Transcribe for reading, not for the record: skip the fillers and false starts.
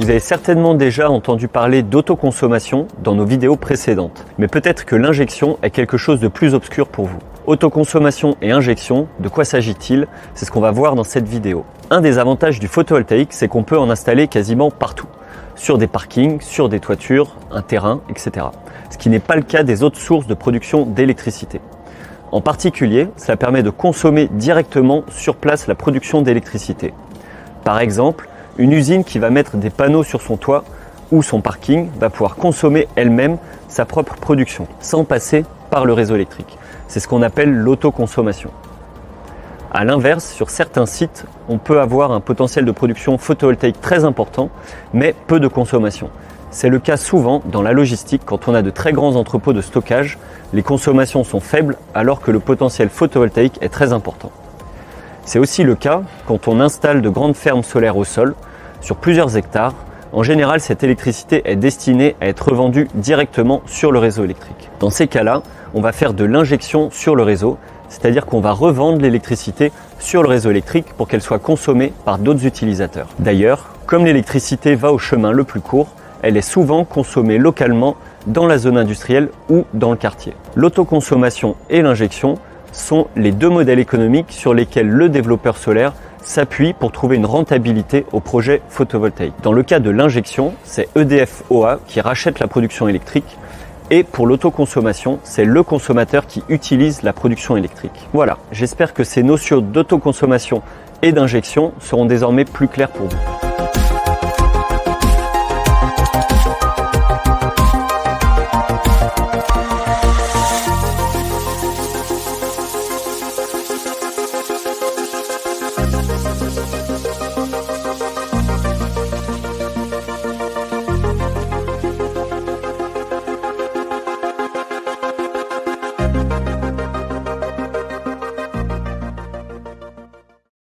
Vous avez certainement déjà entendu parler d'autoconsommation dans nos vidéos précédentes, mais peut-être que l'injection est quelque chose de plus obscur pour vous. Autoconsommation et injection, de quoi s'agit-il? C'est ce qu'on va voir dans cette vidéo. Un des avantages du photovoltaïque, c'est qu'on peut en installer quasiment partout, sur des parkings, sur des toitures, un terrain, etc. Ce qui n'est pas le cas des autres sources de production d'électricité. En particulier, cela permet de consommer directement sur place la production d'électricité. Par exemple, une usine qui va mettre des panneaux sur son toit ou son parking va pouvoir consommer elle-même sa propre production, sans passer par le réseau électrique. C'est ce qu'on appelle l'autoconsommation. A l'inverse, sur certains sites, on peut avoir un potentiel de production photovoltaïque très important, mais peu de consommation. C'est le cas souvent dans la logistique quand on a de très grands entrepôts de stockage, les consommations sont faibles alors que le potentiel photovoltaïque est très important. C'est aussi le cas quand on installe de grandes fermes solaires au sol, sur plusieurs hectares. En général, cette électricité est destinée à être revendue directement sur le réseau électrique. Dans ces cas-là, on va faire de l'injection sur le réseau, c'est-à-dire qu'on va revendre l'électricité sur le réseau électrique pour qu'elle soit consommée par d'autres utilisateurs. D'ailleurs, comme l'électricité va au chemin le plus court, elle est souvent consommée localement dans la zone industrielle ou dans le quartier. L'autoconsommation et l'injection sont les deux modèles économiques sur lesquels le développeur solaire s'appuie pour trouver une rentabilité au projet photovoltaïque. Dans le cas de l'injection, c'est EDF OA qui rachète la production électrique et pour l'autoconsommation, c'est le consommateur qui utilise la production électrique. Voilà, j'espère que ces notions d'autoconsommation et d'injection seront désormais plus claires pour vous.